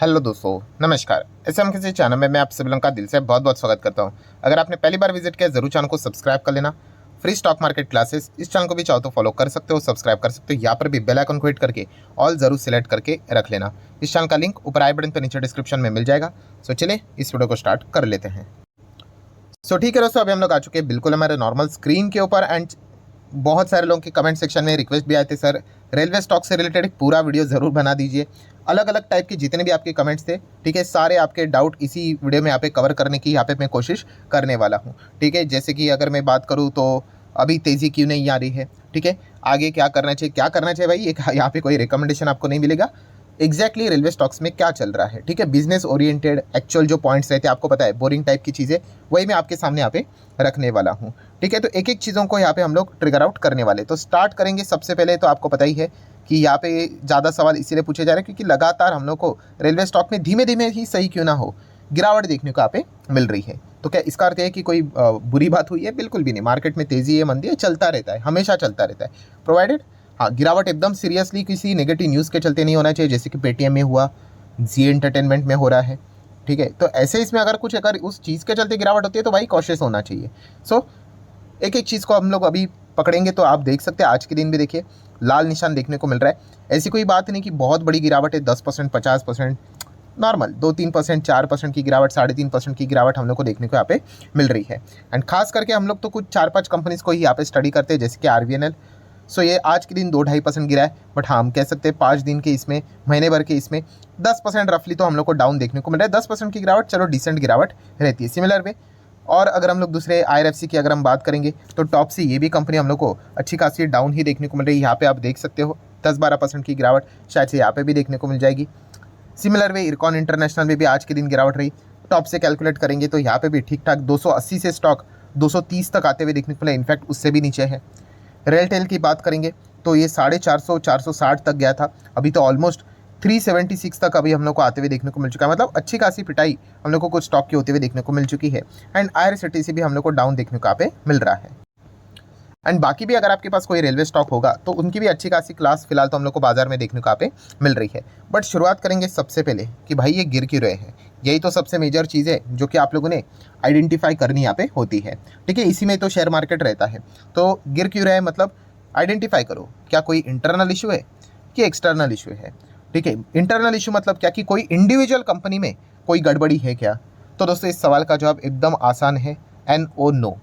Hello दोस्तों, नमस्कार। SM किसी चैनल में मैं आप सभी लोगों का दिल से बहुत बहुत स्वागत करता हूं। अगर आपने पहली बार विजिट किया जरूर चैनल को सब्सक्राइब कर लेना। फ्री स्टॉक मार्केट क्लासेस इस चैनल को भी चाहो तो फॉलो कर सकते हो, सब्सक्राइब कर सकते हो। यहाँ पर भी बेल आइकन को हिट करके ऑल जरूर सिलेक्ट करके रख लेना। इस चैनल का लिंक ऊपर आई बटन पर नीचे डिस्क्रिप्शन में मिल जाएगा। सो चलिए इस वीडियो को स्टार्ट कर लेते हैं। सो ठीक है दोस्तों, अभी हम लोग आ चुके हैं बिल्कुल हमारे नॉर्मल स्क्रीन के ऊपर। एंड बहुत सारे लोगों के कमेंट सेक्शन में रिक्वेस्ट भी आए थे, सर रेलवे स्टॉक से रिलेटेड एक पूरा वीडियो ज़रूर बना दीजिए। अलग अलग टाइप के जितने भी आपके कमेंट्स थे, ठीक है, सारे आपके डाउट इसी वीडियो में यहाँ पे कवर करने की यहाँ पे मैं कोशिश करने वाला हूँ। ठीक है, जैसे कि अगर मैं बात करूँ तो अभी तेज़ी क्यों नहीं आ रही है, ठीक है, आगे क्या करना चाहिए, क्या करना चाहिए भाई, एक यहाँ पे कोई रिकमेंडेशन आपको नहीं मिलेगा। एग्जैक्टली रेलवे स्टॉक्स में क्या चल रहा है, ठीक है, बिजनेस ओरिएंटेड एक्चुअल जो पॉइंट्स रहते हैं, आपको पता है बोरिंग टाइप की चीज़ें, वही मैं आपके सामने यहाँ पे रखने वाला हूँ। ठीक है, तो एक एक चीज़ों को यहाँ पे हम लोग ट्रिगर आउट करने वाले। तो स्टार्ट करेंगे सबसे पहले। तो आपको पता ही है कि यहाँ पे ज़्यादा सवाल इसीलिए पूछे जा रहे हैं क्योंकि लगातार हम लोग को रेलवे स्टॉक में धीमे धीमे ही सही क्यों ना हो गिरावट देखने को यहाँ पे मिल रही है। तो क्या इसका अर्थ है कि कोई बुरी बात हुई है? बिल्कुल भी नहीं। मार्केट में तेज़ी है, मंदी है, चलता रहता है, हमेशा चलता रहता है, प्रोवाइडेड हाँ गिरावट एकदम सीरियसली किसी नेगेटिव न्यूज़ के चलते नहीं होना चाहिए, जैसे कि पेटीएम में हुआ, जी एंटरटेनमेंट में हो रहा है। ठीक है, तो ऐसे इसमें अगर उस चीज़ के चलते गिरावट होती है तो भाई कॉशियस होना चाहिए। सो एक एक चीज़ को हम लोग अभी पकड़ेंगे। तो आप देख सकते हैं आज के दिन भी देखिए लाल निशान देखने को मिल रहा है। ऐसी कोई बात नहीं कि बहुत बड़ी गिरावट है, 10%, 50%, नॉर्मल 2-3%, 4% की गिरावट, 3.5% की गिरावट हम लोग को देखने को यहाँ पे मिल रही है। एंड खास करके हम लोग तो कुछ 4-5 कंपनीज़ को ही यहाँ पे स्टडी करते हैं, जैसे कि RVNL। सो ये आज के दिन 2-2.5% गिरा है, बट हाँ हम कह सकते हैं 5 दिन के इसमें, महीने भर के इसमें 10% रफली तो हम लोग को डाउन देखने को मिल रहा है। 10% की गिरावट चलो डिसेंट गिरावट रहती है। सिमिलर वे और अगर हम लोग दूसरे IRFC की अगर हम बात करेंगे तो टॉप से ये भी कंपनी हम लोग को अच्छी खासी डाउन ही देखने को मिल रही है। यहाँ पे आप देख सकते हो 10-12% की गिरावट शायद से यहाँ पे भी देखने को मिल जाएगी। सिमिलर वे इरकॉन इंटरनेशनल में भी आज के दिन गिरावट रही। टॉप से कैलकुलेट करेंगे तो यहाँ पे भी ठीक ठाक 280 से स्टॉक 230 तक आते हुए देखने को मिला, इनफैक्ट उससे भी नीचे है। रेलटेल की बात करेंगे तो ये 450, 460 तक गया था, अभी तो ऑलमोस्ट 376 तक अभी हम लोग को आते हुए देखने को मिल चुका है। मतलब अच्छी खासी पिटाई हम लोग को कुछ स्टॉक के होते हुए देखने को मिल चुकी है। एंड IRCTC भी हम लोग को डाउन देखने को यहाँ पे मिल रहा है। एंड बाकी भी अगर आपके पास कोई रेलवे स्टॉक होगा तो उनकी भी अच्छी खासी क्लास फिलहाल तो हम लोग को बाजार में देखने को यहाँ पे मिल रही है। बट शुरुआत करेंगे सबसे पहले कि भाई ये गिर क्यों रहे हैं। यही तो सबसे मेजर चीज़ है जो कि आप लोगों ने आइडेंटिफाई करनी यहाँ पे होती है। ठीक है, इसी में तो शेयर मार्केट रहता है। तो गिर क्यों रहे हैं, मतलब आइडेंटिफाई करो, क्या कोई इंटरनल इशू है कि एक्सटर्नल इशू है। ठीक है, इंटरनल इशू मतलब क्या कि कोई इंडिविजुअल कंपनी में कोई गड़बड़ी है क्या। तो दोस्तों इस सवाल का जवाब एकदम आसान है, NO, नो।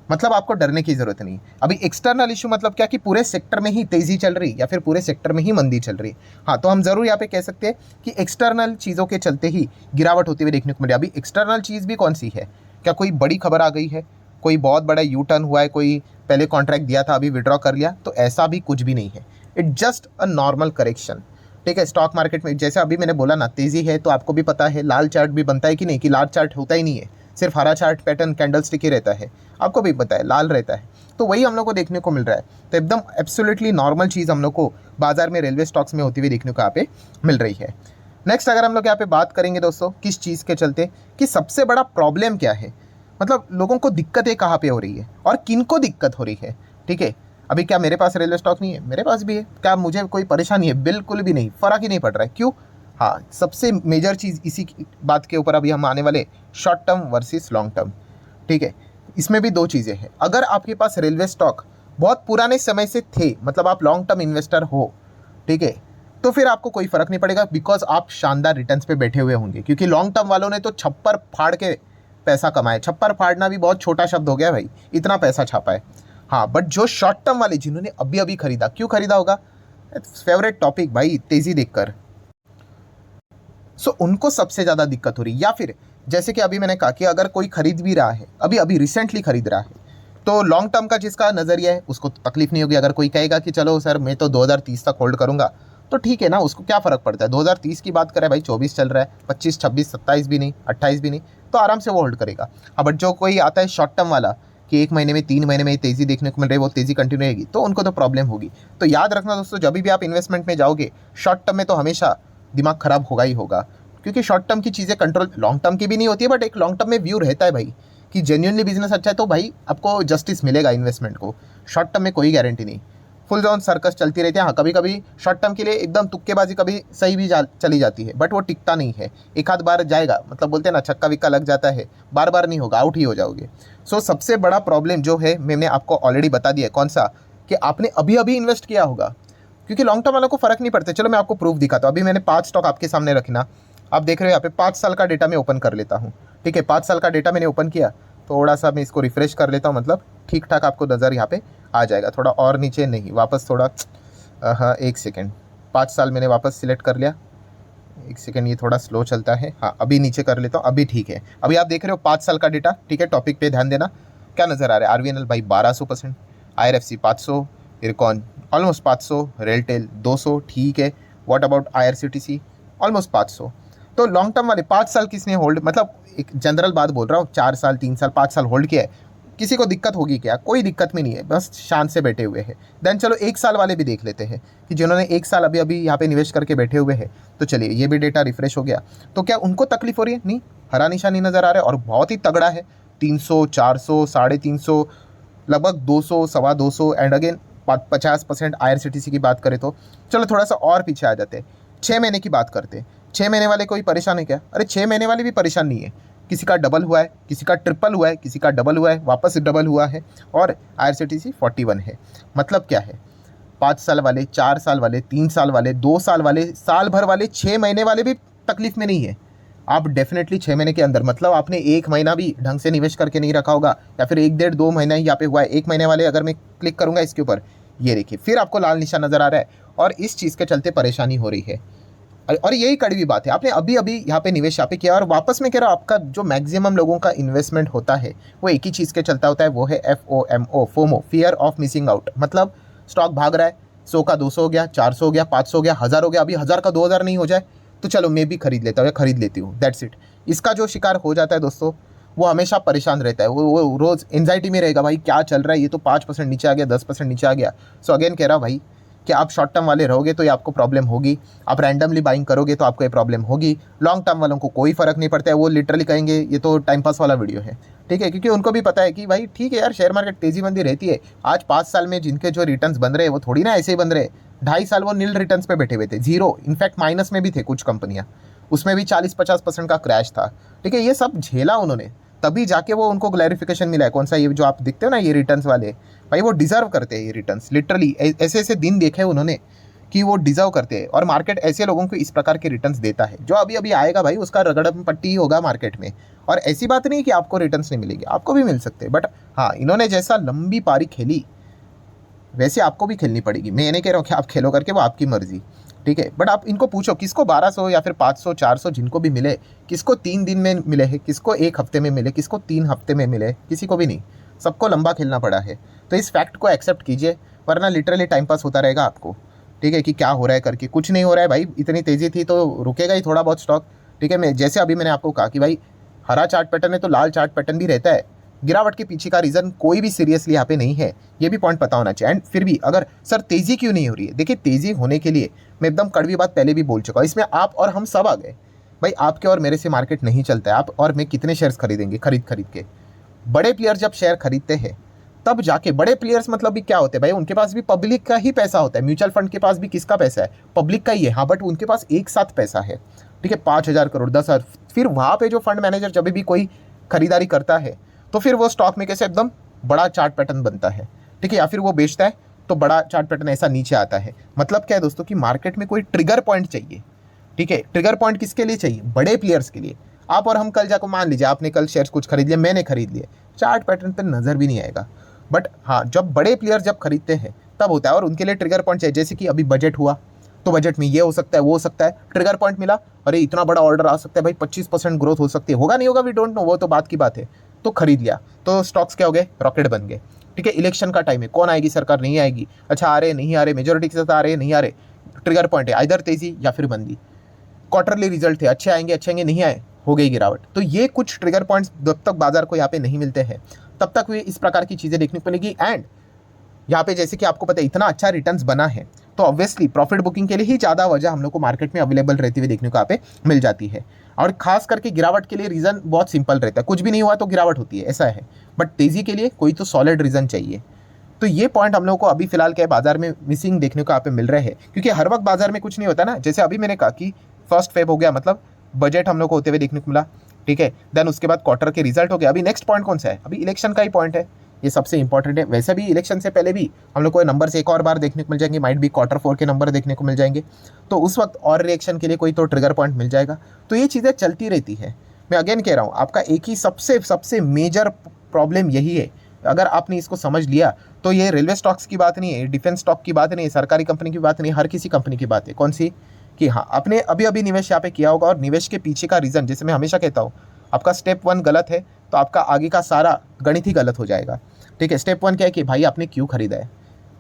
मतलब आपको डरने की ज़रूरत नहीं। अभी एक्सटर्नल इशू मतलब क्या कि पूरे सेक्टर में ही तेज़ी चल रही या फिर पूरे सेक्टर में ही मंदी चल रही। हाँ, तो हम ज़रूर यहाँ पे कह सकते हैं कि एक्सटर्नल चीज़ों के चलते ही गिरावट होती हुई देखने को मिली। अभी एक्सटर्नल चीज़ भी कौन सी है? क्या कोई बड़ी खबर आ गई है, कोई बहुत बड़ा यू टर्न हुआ है, कोई पहले कॉन्ट्रैक्ट दिया था अभी विड्रॉ कर लिया? तो ऐसा भी कुछ भी नहीं है। It just a normal correction. ठीक है, स्टॉक मार्केट में जैसे अभी मैंने बोला ना तेज़ी है, तो आपको भी पता है लाल चार्ट भी बनता है कि नहीं, कि लाल चार्ट होता ही नहीं है, सिर्फ हरा चार्ट पैटर्न कैंडल स्टिक ही रहता है। आपको भी पता है लाल रहता है। तो वही हम लोग को देखने को मिल रहा है। तो एकदम एब्सोल्युटली नॉर्मल चीज़ हम लोग को बाजार में रेलवे स्टॉक्स में होती हुई देखने को यहाँ पे मिल रही है। नेक्स्ट अगर हम लोग यहाँ पे बात करेंगे दोस्तों किस चीज़ के चलते, कि सबसे बड़ा प्रॉब्लम क्या है, मतलब लोगों को दिक्कतें कहाँ पे हो रही है और किन को दिक्कत हो रही है। ठीक है, अभी क्या मेरे पास रेलवे स्टॉक नहीं है? मेरे पास भी है। क्या मुझे कोई परेशानी है? बिल्कुल भी नहीं, फ़र्क ही नहीं पड़ रहा है। क्यों? हाँ, सबसे मेजर चीज़ इसी बात के ऊपर अभी हम आने वाले, short term versus long term. ठीक है, इसमें भी दो चीज़ें हैं। अगर आपके पास रेलवे स्टॉक बहुत पुराने समय से थे, मतलब आप लॉन्ग टर्म इन्वेस्टर हो, ठीक है, तो फिर आपको कोई फ़र्क नहीं पड़ेगा, बिकॉज आप शानदार रिटर्न्स पे बैठे हुए होंगे। क्योंकि लॉन्ग टर्म वालों ने तो छप्पर फाड़ के पैसा कमाया। छप्पर फाड़ना भी बहुत छोटा शब्द हो गया भाई, इतना पैसा छापा है। हाँ, बट जो शॉर्ट टर्म वाले जिन्होंने अभी अभी खरीदा, क्यों खरीदा होगा? फेवरेट टॉपिक भाई, तेज़ी देखकर। सो उनको सबसे ज़्यादा दिक्कत हो रही। या फिर जैसे कि अभी मैंने कहा कि अगर कोई खरीद भी रहा है, अभी अभी रिसेंटली खरीद रहा है, तो लॉन्ग टर्म का जिसका नज़रिया है उसको तकलीफ नहीं होगी। अगर कोई कहेगा कि चलो सर मैं तो 2030 तक होल्ड करूंगा, तो ठीक है ना, उसको क्या फ़र्क पड़ता है। 2030 की बात करें भाई, 24 चल रहा है, 25, 26, 27 भी नहीं, 28 भी नहीं, तो आराम से वो होल्ड करेगा। हाँ, बट जो कोई आता है शॉर्ट टर्म वाला कि 1 महीने में, 3 महीने में तेज़ी देखने को मिल रही है, वो तेज़ी कंटिन्यू रहेगी, तो उनको तो प्रॉब्लम होगी। तो याद रखना दोस्तों, जब भी आप इन्वेस्टमेंट में जाओगे शॉर्ट टर्म में, तो हमेशा दिमाग ख़राब होगा ही होगा। क्योंकि शॉर्ट टर्म की चीज़ें कंट्रोल लॉन्ग टर्म की भी नहीं होती है, बट एक लॉन्ग टर्म में व्यू रहता है भाई कि जेन्युइनली बिजनेस अच्छा है तो भाई आपको जस्टिस मिलेगा इन्वेस्टमेंट को। शॉर्ट टर्म में कोई गारंटी नहीं। फुल जोन सर्कस चलती रहती है। हाँ, कभी कभी शॉर्ट टर्म के लिए एकदम तुक्केबाजी कभी सही भी चली जाती है, बट वो टिकता नहीं है। एक आध बार जाएगा, मतलब बोलते हैं ना छक्का विक्का लग जाता है, बार बार नहीं होगा, आउट ही हो जाओगे। सो सबसे बड़ा प्रॉब्लम जो है मैंने आपको ऑलरेडी बता दिया, कौन सा, कि आपने अभी अभी इन्वेस्ट किया होगा, क्योंकि लॉन्ग टर्म वालों को फर्क नहीं पड़ता। चलो मैं आपको प्रूफ दिखाता हूँ। अभी मैंने 5 स्टॉक आपके सामने रखना, आप देख रहे हो यहाँ पे 5 साल का डेटा मैं ओपन कर लेता हूँ। ठीक है, 5 साल का डेटा मैंने ओपन किया, थोड़ा सा मैं इसको रिफ्रेश कर लेता हूँ, मतलब ठीक ठाक आपको नज़र यहाँ पे आ जाएगा। थोड़ा और नीचे नहीं, वापस थोड़ा, हाँ 1 सेकेंड, 5 साल मैंने वापस सिलेक्ट कर लिया। 1 सेकेंड, ये थोड़ा स्लो चलता है। हाँ, अभी नीचे कर लेता हूँ, अभी ठीक है। अभी आप देख रहे हो 5 साल का डेटा। ठीक है, टॉपिक पे ध्यान देना, क्या नज़र आ रहा है। आरवीएनएल भाई 1200%, IRFC 500, इरकॉन ऑलमोस्ट 500, रेलटेल 200। ठीक है, व्हाट अबाउट IRCTC ऑलमोस्ट 500। तो लॉन्ग टर्म वाले 5 साल किसने होल्ड, मतलब एक जनरल बात बोल रहा हूँ, 4 साल 3 साल 5 साल होल्ड किया है, किसी को दिक्कत होगी क्या? कोई दिक्कत में नहीं है, बस शांत से बैठे हुए हैं। देन चलो 1 साल वाले भी देख लेते हैं कि जिन्होंने 1 साल अभी अभी यहाँ पे निवेश करके बैठे हुए हैं। तो चलिए, ये भी डेटा रिफ्रेश हो गया, तो क्या उनको तकलीफ हो रही है? नहीं, हरा निशानी नज़र आ रहा है और बहुत ही तगड़ा है। 300, 400, 350, लगभग 200, सवा 200 एंड अगेन 50% IRCTC की बात करें तो। चलो थोड़ा सा और पीछे आ जाते हैं, 6 महीने की बात करते हैं। 6 महीने वाले कोई परेशान है क्या? अरे 6 महीने वाले भी परेशान नहीं है। किसी का डबल हुआ है, किसी का ट्रिपल हुआ है, किसी का डबल हुआ है, वापस डबल हुआ है, और IRCTC 41 है। मतलब क्या है, 5 साल वाले, 4 साल वाले, 3 साल वाले, 2 साल वाले, साल भर वाले, 6 महीने वाले भी तकलीफ में नहीं है। आप डेफिनेटली 6 महीने के अंदर, मतलब आपने 1 महीना भी ढंग से निवेश करके नहीं रखा होगा, या फिर 1 डेढ़ 2 महीना ही यहाँ पे हुआ है। 1 महीने वाले अगर मैं क्लिक करूँगा इसके ऊपर, ये देखिए फिर आपको लाल निशान नज़र आ रहा है, और इस चीज़ के चलते परेशानी हो रही है। और यही कड़वी बात है, आपने अभी अभी यहाँ पे निवेश यहाँ पे किया, और वापस में कह रहा हूँ, आपका जो मैक्सिमम लोगों का इन्वेस्टमेंट होता है वो एक ही चीज़ के चलता होता है, वो है FOMO, FOMO, fear of missing out. मतलब स्टॉक भाग रहा है, 100 का 200 हो गया, 400 हो गया, 500 हो गया, 1000 हो गया, अभी 1000 का 2000 नहीं हो जाए तो चलो मैं भी खरीद लेता हूँ या खरीद लेती हूँ, दैट्स इट। इसका जो शिकार हो जाता है दोस्तों, वो हमेशा परेशान रहता है, वो रोज़ एंजाइटी में रहेगा, भाई क्या चल रहा है, ये तो 5% नीचे आ गया, 10% नीचे आ गया। सो अगेन कह रहा हूँ भाई कि आप शॉर्ट टर्म वाले रहोगे तो ये आपको प्रॉब्लम होगी, आप रैंडमली बाइंग करोगे तो आपको ये प्रॉब्लम होगी। लॉन्ग टर्म वालों को कोई फर्क नहीं पड़ता है, वो लिटरली कहेंगे ये तो टाइम पास वाला वीडियो है। ठीक है, क्योंकि उनको भी पता है कि भाई ठीक है यार, शेयर मार्केट तेजी मंदी रहती है। आज 5 साल में जिनके जो रिटर्न्स बन रहे हैं वो थोड़ी ना ऐसे ही बन रहे। 2.5 साल वो नील रिटर्न्स पे बैठे हुए थे, जीरो, इनफैक्ट माइनस में भी थे कुछ कंपनियां, उसमें भी 40-50% का क्रैश था। ठीक है, ये सब झेला उन्होंने, तभी जाके वो उनको क्लैरिफिकेशन मिला है। कौन सा, ये जो आप दिखते हो ना ये रिटर्न्स वाले, भाई वो डिजर्व करते हैं ये रिटर्न्स। लिटरली ऐसे ऐसे दिन देखे उन्होंने कि वो डिजर्व करते हैं, और मार्केट ऐसे लोगों को इस प्रकार के रिटर्न्स देता है। जो अभी अभी आएगा भाई उसका रगड़म पट्टी होगा मार्केट में। और ऐसी बात नहीं कि आपको रिटर्न्स नहीं मिलेगी, आपको भी मिल सकते हैं, बट हाँ, इन्होंने जैसा लंबी पारी खेली वैसे आपको भी खेलनी पड़ेगी। मैं ये नहीं कह रहा हूँ कि आप खेलो करके, वो आपकी मर्जी। ठीक है, बट आप इनको पूछो, किसको 1200 या फिर 500, 400 जिनको भी मिले, किसको 3 दिन में मिले हैं, किसको 1 हफ्ते में मिले, किसको 3 हफ्ते में मिले, किसी को भी नहीं, सबको लंबा खेलना पड़ा है। तो इस फैक्ट को एक्सेप्ट कीजिए, वरना लिटरली टाइम पास होता रहेगा आपको। ठीक है, कि क्या हो रहा है करके, कुछ नहीं हो रहा है भाई, इतनी तेज़ी थी तो रुकेगा ही थोड़ा बहुत स्टॉक। ठीक है, मैं जैसे अभी मैंने आपको कहा कि भाई हरा चार्ट पैटर्न है तो लाल चार्ट पैटर्न भी रहता है। गिरावट के पीछे का रीज़न कोई भी सीरियसली यहाँ पे नहीं है, ये भी पॉइंट पता होना चाहिए। एंड फिर भी अगर सर तेज़ी क्यों नहीं हो रही है, देखिए तेज़ी होने के लिए मैं एकदम कड़वी बात पहले भी बोल चुका हूँ, इसमें आप और हम सब आ गए। भाई आपके और मेरे से मार्केट नहीं चलता है, आप और मैं कितने शेयर्स खरीदेंगे खरीद के। बड़े प्लेयर जब शेयर खरीदते हैं तब जाके, बड़े प्लेयर्स मतलब भी क्या होते हैं भाई, उनके पास भी पब्लिक का ही पैसा होता है। म्यूचुअल फंड के पास भी किसका पैसा है, पब्लिक का ही है, हाँ, बट उनके पास एक साथ पैसा है। ठीक है, 5,000 करोड़, 10,000, फिर वहाँ पे जो फंड मैनेजर जब भी कोई खरीदारी करता है तो फिर वो स्टॉक में कैसे एकदम बड़ा चार्ट पैटर्न बनता है। ठीक है, या फिर वो बेचता है तो बड़ा चार्ट पैटर्न ऐसा नीचे आता है। मतलब क्या है दोस्तों, कि मार्केट में कोई ट्रिगर पॉइंट चाहिए। ठीक है, ट्रिगर पॉइंट किसके लिए चाहिए, बड़े प्लेयर्स के लिए। आप और हम कल जाकर, मान लीजिए आपने कल शेयर्स कुछ खरीद लिया, मैंने खरीद लिए, चार्ट पैटर्न पर नज़र भी नहीं आएगा। बट हाँ, जब बड़े प्लेयर जब खरीदते हैं तब होता है, और उनके लिए ट्रिगर पॉइंट चाहिए। जैसे कि अभी बजट हुआ तो बजट में ये हो सकता है, वो हो सकता है, ट्रिगर पॉइंट मिला, अरे इतना बड़ा ऑर्डर आ सकता है भाई, 25% ग्रोथ हो सकती है, होगा नहीं होगा वी डोंट नो, वो तो बात की बात है। तो खरीद लिया तो स्टॉक्स क्या हो गए, रॉकेट बन गए। ठीक है, इलेक्शन का टाइम है, कौन आएगी सरकार, नहीं आएगी, अच्छा आ रहे नहीं आ रहे, मेजोरिटी के साथ आ रहे नहीं आ रहे, ट्रिगर पॉइंट है, इधर तेजी या फिर मंदी। क्वार्टरली रिजल्ट थे, अच्छे आएंगे नहीं आए, हो गई गिरावट। तो ये कुछ ट्रिगर पॉइंट्स जब तक बाजार को यहाँ पे नहीं मिलते हैं तब तक वे इस प्रकार की चीज़ें देखने को मिलेगी। एंड यहाँ पे जैसे कि आपको पता है इतना अच्छा रिटर्न्स बना है, तो ऑब्वियसली प्रॉफिट बुकिंग के लिए ही ज़्यादा वजह हम लोग को मार्केट में अवेलेबल रहती हुई देखने को यहाँ पे मिल जाती है। और खास करके गिरावट के लिए रीज़न बहुत सिंपल रहता है, कुछ भी नहीं हुआ तो गिरावट होती है, ऐसा है। बट तेज़ी के लिए कोई तो सॉलिड रीज़न चाहिए। तो ये पॉइंट हम लोग को अभी फिलहाल क्या है बाजार में मिसिंग देखने को यहाँ पे मिल रहे हैं, क्योंकि हर वक्त बाजार में कुछ नहीं होता ना। जैसे अभी मैंने कहा कि 1 फेब हो गया, मतलब बजट हम लोग को होते हुए देखने को मिला, ठीक है। देन उसके बाद क्वार्टर के रिजल्ट हो गया। अभी नेक्स्ट पॉइंट कौन सा है, अभी इलेक्शन का ही पॉइंट है, ये सबसे इंपॉर्टेंट है। वैसे भी इलेक्शन से पहले भी हम लोग को नंबर्स एक और बार देखने को मिल जाएंगे, माइट भी Q4 के नंबर देखने को मिल जाएंगे, तो उस वक्त और रिएक्शन के लिए कोई तो ट्रिगर पॉइंट मिल जाएगा। तो ये चीज़ें चलती रहती है। मैं अगेन कह रहा हूँ, आपका एक ही सबसे सबसे मेजर प्रॉब्लम यही है। अगर आपने इसको समझ लिया तो ये रेलवे स्टॉक्स की बात नहीं है, डिफेंस स्टॉक की बात नहीं है, सरकारी कंपनी की बात नहीं, हर किसी कंपनी की बात है। कौन सी, कि हाँ आपने अभी अभी निवेश यहाँ पे किया होगा, और निवेश के पीछे का रीज़न, जैसे मैं हमेशा कहता हूँ, आपका स्टेप 1 गलत है तो आपका आगे का सारा गणित ही गलत हो जाएगा, ठीक है। स्टेप 1 क्या है कि भाई आपने क्यों खरीदा है।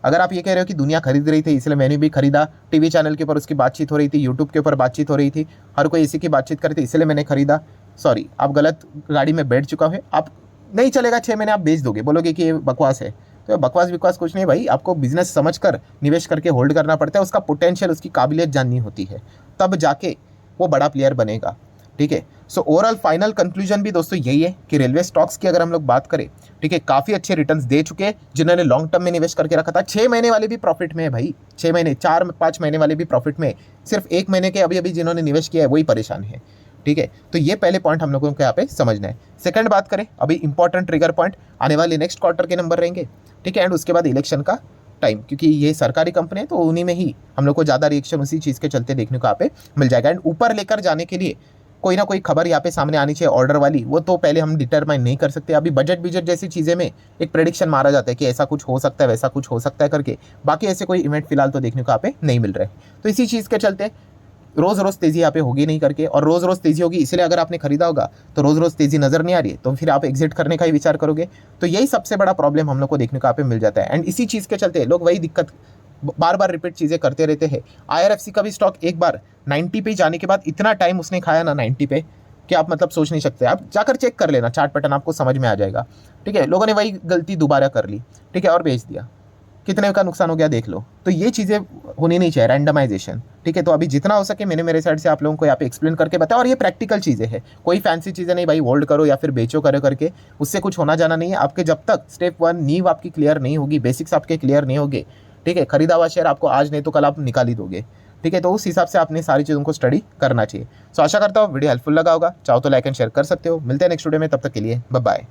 अगर आप ये कह रहे हो कि दुनिया खरीद रही थी इसलिए मैंने भी खरीदा, टीवी चैनल के ऊपर उसकी बातचीत हो रही थी, यूट्यूब के ऊपर बातचीत हो रही थी, हर कोई इसी की बातचीत कर रही थी इसलिए मैंने खरीदा, सॉरी आप गलत गाड़ी में बैठ चुका है। आप नहीं चलेगा 6 महीने, आप बेच दोगे, बोलोगे कि ये बकवास है। तो बकवास कुछ नहीं भाई, आपको बिजनेस समझकर निवेश करके होल्ड करना पड़ता है, उसका पोटेंशियल, उसकी काबिलियत जाननी होती है, तब जाके वो बड़ा प्लेयर बनेगा, ठीक है। सो ओवरऑल फाइनल कंक्लूजन भी दोस्तों यही है कि रेलवे स्टॉक्स की अगर हम लोग बात करें, ठीक है, काफ़ी अच्छे रिटर्न्स दे चुके हैं। जिन्होंने लॉन्ग टर्म में निवेश करके रखा था, 6 महीने वाले भी प्रॉफिट में है भाई, 6 महीने, 4-5 महीने वाले भी प्रॉफिट में, सिर्फ 1 महीने के अभी अभी जिन्होंने निवेश किया है वही परेशान है, ठीक है। तो ये पहले पॉइंट हम लोगों को यहाँ पे समझना है। सेकंड बात करें, अभी इंपॉर्टेंट ट्रिगर पॉइंट आने वाले नेक्स्ट क्वार्टर के नंबर रहेंगे, ठीक है, एंड उसके बाद इलेक्शन का टाइम, क्योंकि ये सरकारी कंपनी है तो उन्हीं में ही हम लोग को ज़्यादा रिएक्शन उसी चीज़ के चलते देखने को यहाँ पे मिल जाएगा। एंड ऊपर लेकर जाने के लिए कोई ना कोई खबर यहाँ पे सामने आनी चाहिए ऑर्डर वाली, वो तो पहले हम डिटरमाइन नहीं कर सकते। अभी बजट जैसी चीज़ें में एक प्रेडिक्शन मारा जाता है कि ऐसा कुछ हो सकता है, वैसा कुछ हो सकता है करके, बाकी ऐसे कोई इवेंट फिलहाल तो देखने को यहाँ पे नहीं मिल रहे। तो इसी चीज़ के चलते रोज़ रोज़ तेज़ी यहाँ पे होगी नहीं करके, और रोज़ रोज़ तेज़ी होगी इसलिए अगर आपने खरीदा होगा तो रोज़ रोज़ तेज़ी नज़र नहीं आ रही है तो फिर आप एग्जिट करने का ही विचार करोगे। तो यही सबसे बड़ा प्रॉब्लम हम लोग को देखने को यहाँ पे मिल जाता है। एंड इसी चीज़ के चलते लोग वही दिक्कत बार बार रिपीट चीज़ें करते रहते हैं। IRFC का भी स्टॉक एक बार 90 पे जाने के बाद इतना टाइम उसने खाया ना 90 पे, कि आप मतलब सोच नहीं सकते। आप जाकर चेक कर लेना, चार्ट पैटर्न आपको समझ में आ जाएगा, ठीक है। लोगों ने वही गलती दोबारा कर ली, ठीक है, और बेच दिया, कितने का नुकसान हो गया देख लो। तो ये चीज़ें होनी नहीं चाहिए, रैंडमाइजेशन, ठीक है। तो अभी जितना हो सके मैंने मेरे साइड से आप लोगों को यहाँ पे एक्सप्लेन करके बताया, और ये प्रैक्टिकल चीज़ें हैं, कोई फैंसी चीज़ें नहीं भाई, होल्ड करो या फिर बेचो करो करके, उससे कुछ होना जाना नहीं है। आपके जब तक स्टेप 1 नींव आपकी क्लियर नहीं होगी, बेसिक्स आपके क्लियर नहीं होगे, ठीक है, खरीदा हुआ शेयर आपको आज नहीं तो कल आप निकाल ही दोगे, ठीक है। तो उस हिसाब से आपने सारी चीज़ों को स्टडी करना चाहिए। सो आशा करता हूँ वीडियो हेल्पफुल लगा होगा, चाहो तो लाइक एंड शेयर कर सकते हो। मिलते हैं नेक्स्ट वीडियो में, तब तक के लिए बाय बाय।